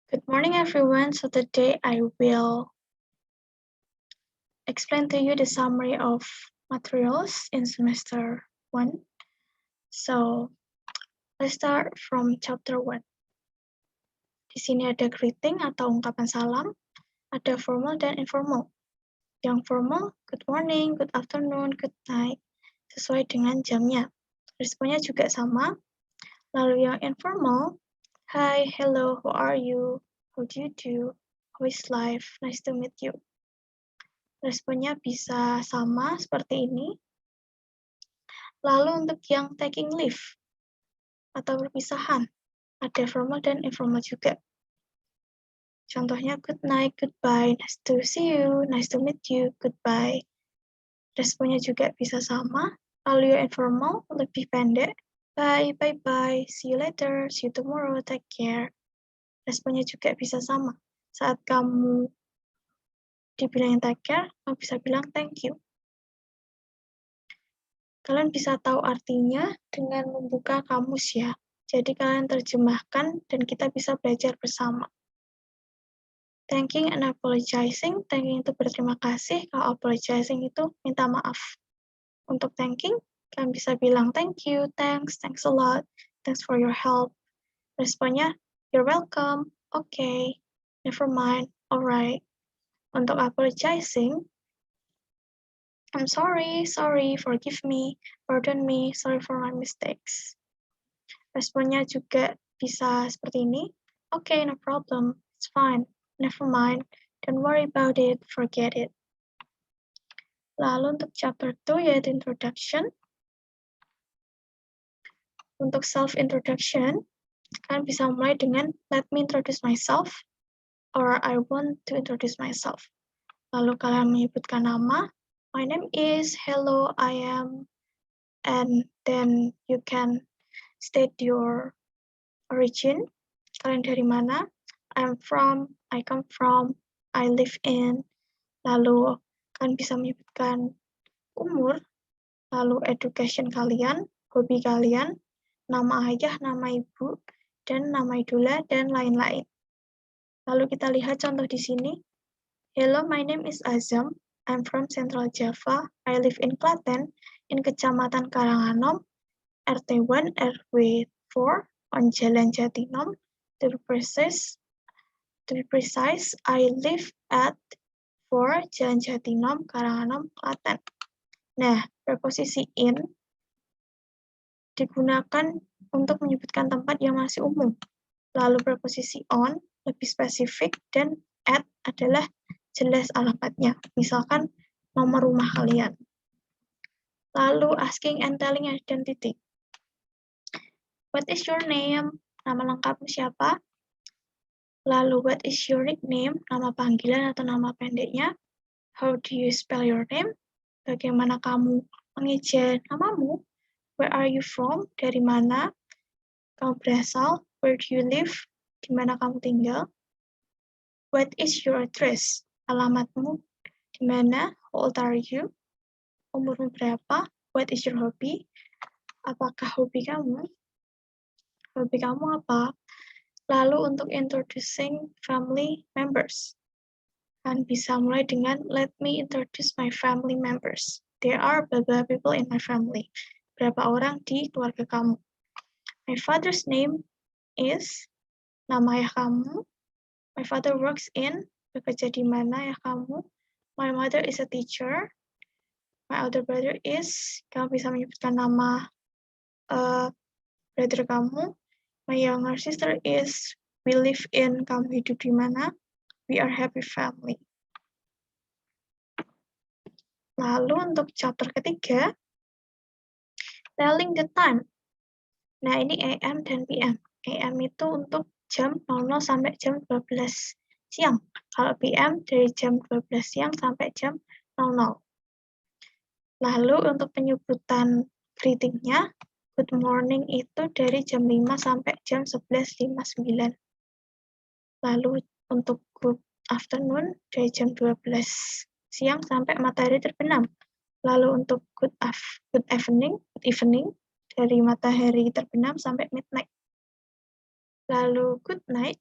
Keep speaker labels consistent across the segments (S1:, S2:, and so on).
S1: Good morning, everyone. So today I will explain to you the summary of materials in semester 1. So let's start from chapter 1. Di sini ada greeting atau ungkapan salam, ada formal dan informal. Yang formal, good morning, good afternoon, good night, sesuai dengan jamnya. Responnya juga sama. Lalu yang informal, hi, hello, how are you, how do you do, how is life, nice to meet you. Responnya bisa sama seperti ini. Lalu untuk yang taking leave atau perpisahan, ada formal dan informal juga. Contohnya good night, goodbye, nice to see you, nice to meet you, goodbye. Responnya juga bisa sama. Lalu yang informal lebih pendek, bye, bye-bye, see you later, see you tomorrow, take care. Responnya juga bisa sama. Saat kamu dibilang take care, kamu bisa bilang thank you. Kalian bisa tahu artinya dengan membuka kamus ya. Jadi kalian terjemahkan dan kita bisa belajar bersama. Thanking and apologizing, thanking itu berterima kasih, kalau apologizing itu minta maaf. Untuk thanking, kalian bisa bilang thank you, thanks a lot, thanks for your help. Responnya, you're welcome, okay, never mind, alright. Untuk apologizing, I'm sorry, forgive me, pardon me, sorry for my mistakes. Responnya juga bisa seperti ini. Okay, no problem, it's fine, never mind, don't worry about it, forget it. Lalu untuk chapter 2 yaitu introduction. Untuk self-introduction, kalian bisa mulai dengan let me introduce myself or I want to introduce myself. Lalu kalian menyebutkan nama, my name is, hello, I am, and then you can state your origin. Kalian dari mana? I'm from, I come from, I live in. Lalu kalian bisa menyebutkan umur, lalu education kalian, hobi kalian, nama ayah, nama ibu, dan nama idola, dan lain-lain. Lalu kita lihat contoh di sini. Hello, my name is Azam. I'm from Central Java. I live in Klaten, in Kecamatan Karanganom, RT1, RW4, on Jalan Jatinom. To be precise, I live at 4 Jalan Jatinom, Karanganom, Klaten. Nah, preposisi in digunakan untuk menyebutkan tempat yang masih umum. Lalu preposisi on lebih spesifik dan at adalah jelas alamatnya. Misalkan nomor rumah kalian. Lalu asking and telling identity. What is your name? Nama lengkapmu siapa? Lalu what is your nickname? Nama panggilan atau nama pendeknya. How do you spell your name? Bagaimana kamu mengeja namamu? Where are you from? Dari mana kamu berasal? Where do you live? Di mana kamu tinggal? What is your address? Alamatmu di mana? How old are you? Umurmu berapa? What is your hobby? Apakah hobi kamu? Hobi kamu apa? Lalu untuk introducing family members. Kalian bisa mulai dengan let me introduce my family members. There are beberapa people in my family. Berapa orang di keluarga kamu? My father's name is, nama ayah kamu. My father works in, bekerja di mana ayah kamu. My mother is a teacher. My older brother is, kamu bisa menyebutkan nama brother kamu. My younger sister is, we live in, kamu hidup di mana. We are happy family. Lalu untuk chapter ketiga, telling the time. Nah, ini AM dan PM. AM itu untuk jam 00 sampai jam 12 siang. Kalau PM dari jam 12 siang sampai jam 00. Lalu untuk penyebutan greeting-nya, good morning itu dari jam 5 sampai jam 11.59. Lalu untuk good afternoon dari jam 12 siang sampai matahari terbenam. Lalu untuk good evening dari matahari terbenam sampai midnight. Lalu good night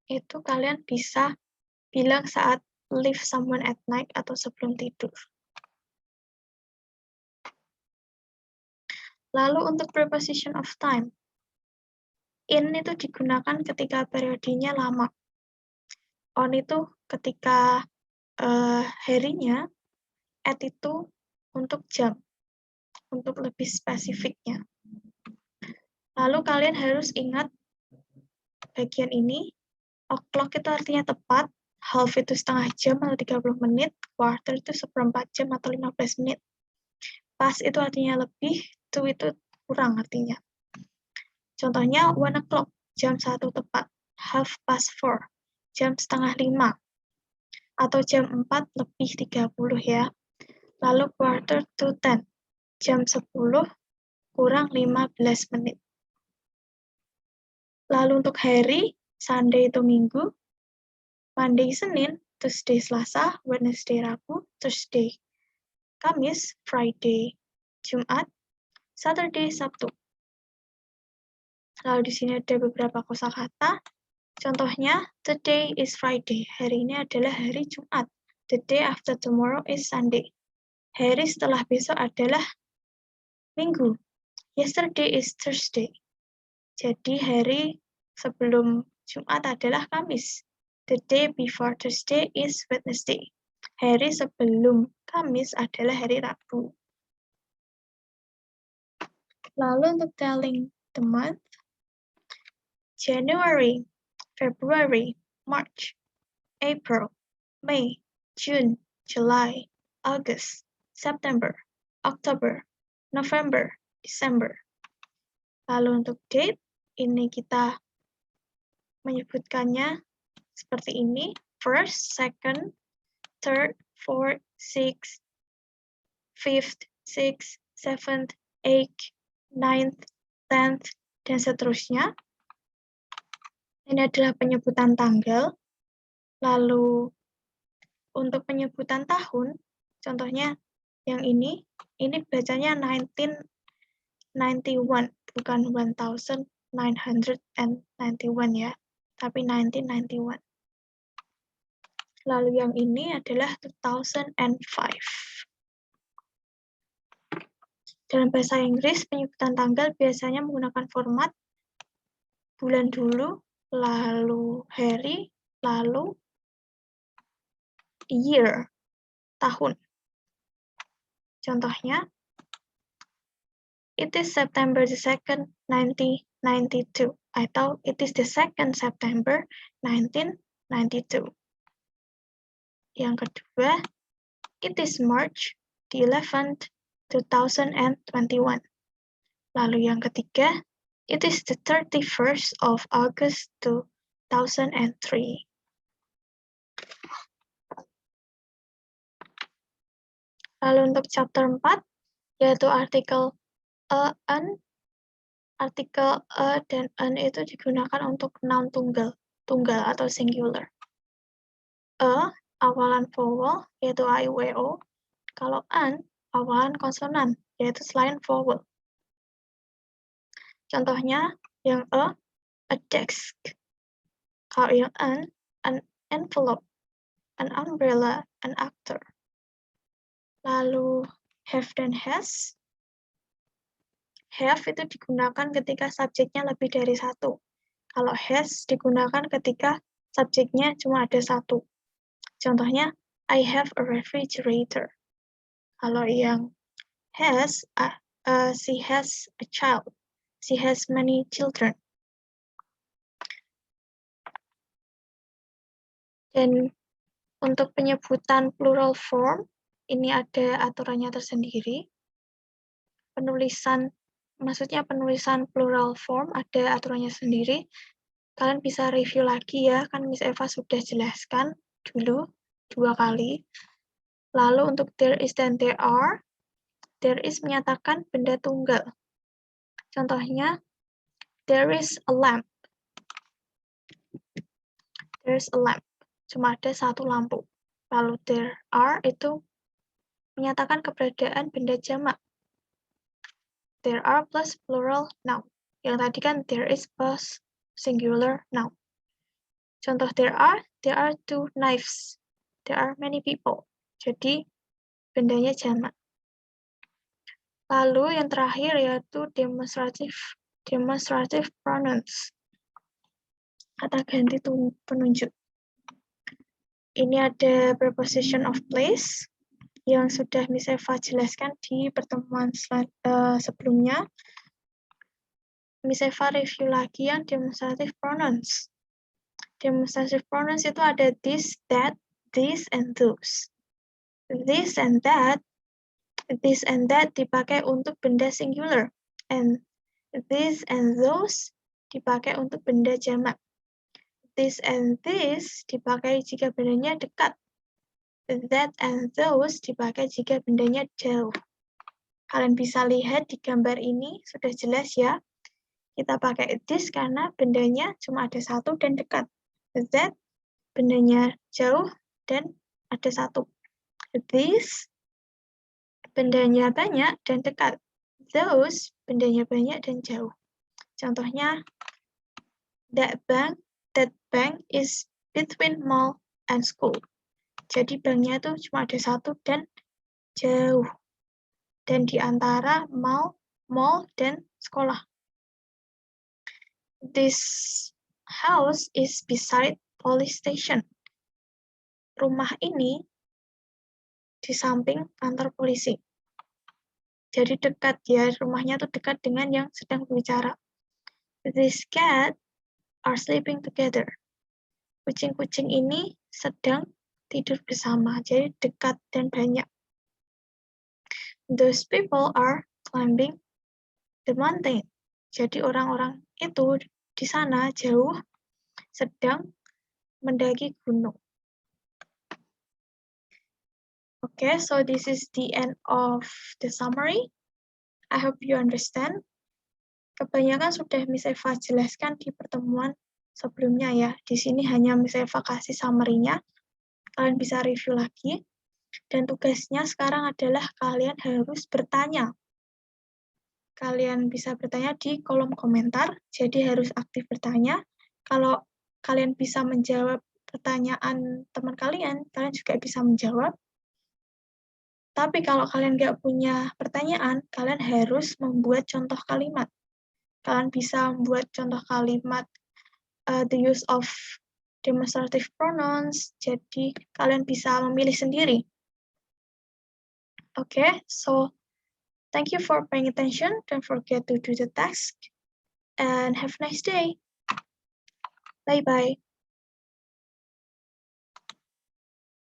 S1: itu kalian bisa bilang saat leave someone at night atau sebelum tidur. Lalu untuk preposition of time, in itu digunakan ketika periodenya lama. On itu ketika harinya, at itu untuk jam, untuk lebih spesifiknya. Lalu kalian harus ingat bagian ini, o'clock itu artinya tepat, half itu setengah jam atau 30 menit, quarter itu seperempat jam atau 15 menit. Past itu artinya lebih, to itu kurang artinya. Contohnya, 1 o'clock, jam 1 tepat, half past 4, jam setengah 5, atau jam 4 lebih 30 ya. Lalu quarter to 10, jam 10 kurang 15 menit. Lalu untuk hari, Sunday itu Minggu, Monday Senin, Tuesday Selasa, Wednesday Rabu, Thursday Kamis, Friday Jumat, Saturday Sabtu. Lalu di sini ada beberapa kosakata. Contohnya, today is Friday. Hari ini adalah hari Jumat. The day after tomorrow is Sunday. Hari setelah besok adalah Minggu. Yesterday is Thursday. Jadi hari sebelum Jumat adalah Kamis. The day before Thursday is Wednesday. Hari sebelum Kamis adalah hari Rabu. Lalu untuk telling the month, January, February, March, April, May, June, July, August, September, October, November, December. Lalu untuk date, ini kita menyebutkannya seperti ini, first, second, third, fourth, sixth, fifth, sixth, seventh, eighth, ninth, tenth, dan seterusnya. Ini adalah penyebutan tanggal. Lalu untuk penyebutan tahun, contohnya yang ini bacanya 1991, bukan 1991 ya, tapi 1991. Lalu yang ini adalah 2005. Dalam bahasa Inggris, penyebutan tanggal biasanya menggunakan format bulan dulu, lalu hari, lalu year, tahun. Contohnya, it is September the 2nd, 1992. Atau it is the 2nd September, 1992. Yang kedua, it is March the 11th, 2021. Lalu yang ketiga, it is the 31st of August, 2003. Lalu untuk chapter 4, yaitu artikel an. Artikel dan an itu digunakan untuk noun tunggal atau singular. Awalan vowel, yaitu a, i, u, e, o. Kalau an, awalan konsonan, yaitu selain vowel. Contohnya, yang a desk. Kalau yang an envelope, an umbrella, an actor. Lalu have dan has. Have itu digunakan ketika subjeknya lebih dari satu. Kalau has digunakan ketika subjeknya cuma ada satu. Contohnya, I have a refrigerator. Kalau yang has, she has a child. She has many children. Dan untuk penyebutan plural form, ini ada aturannya tersendiri. Penulisan plural form ada aturannya sendiri. Kalian bisa review lagi ya, kan Miss Eva sudah jelaskan dulu 2 kali. Lalu untuk there is dan there is menyatakan benda tunggal. Contohnya, there is a lamp. There is a lamp. Cuma ada satu lampu. Lalu there are itu menyatakan keberadaan benda jamak. There are plus plural noun. Yang tadi kan there is plus singular noun. Contoh there are 2 knives. There are many people. Jadi bendanya jamak. Lalu yang terakhir yaitu demonstrative pronouns. Kata ganti penunjuk. Ini ada preposition of place yang sudah Miss Eva jelaskan di pertemuan sebelumnya. Miss Eva review lagi yang demonstrative pronouns. Demonstrative pronouns itu ada this, that, these, and those. This and that dipakai untuk benda singular, and this and those dipakai untuk benda jamak. This and this dipakai jika bendanya dekat. That and those dipakai jika bendanya jauh. Kalian bisa lihat di gambar ini, sudah jelas ya. Kita pakai this karena bendanya cuma ada satu dan dekat. That bendanya jauh dan ada satu. This bendanya banyak dan dekat. Those bendanya banyak dan jauh. Contohnya, that bank is between mall and school. Jadi banknya itu cuma ada satu dan jauh. Dan di antara mall dan sekolah. This house is beside police station. Rumah ini di samping kantor polisi. Jadi dekat ya, rumahnya tuh dekat dengan yang sedang berbicara. These cats are sleeping together. Kucing-kucing ini sedang tidur bersama, jadi dekat dan banyak. Those people are climbing the mountain. Jadi orang-orang itu di sana jauh sedang mendaki gunung. Okay, so this is the end of the summary. I hope you understand. Kebanyakan sudah Miss Eva jelaskan di pertemuan sebelumnya ya. Di sini hanya Miss Eva kasih summary-nya. Kalian bisa review lagi. Dan tugasnya sekarang adalah kalian harus bertanya. Kalian bisa bertanya di kolom komentar, jadi harus aktif bertanya. Kalau kalian bisa menjawab pertanyaan teman kalian, kalian juga bisa menjawab. Tapi kalau kalian nggak punya pertanyaan, kalian harus membuat contoh kalimat. Kalian bisa membuat contoh kalimat the use of demonstrative pronouns, jadi kalian bisa memilih sendiri. Okay, so thank you for paying attention. Don't forget to do the task and have a nice day. Bye-bye.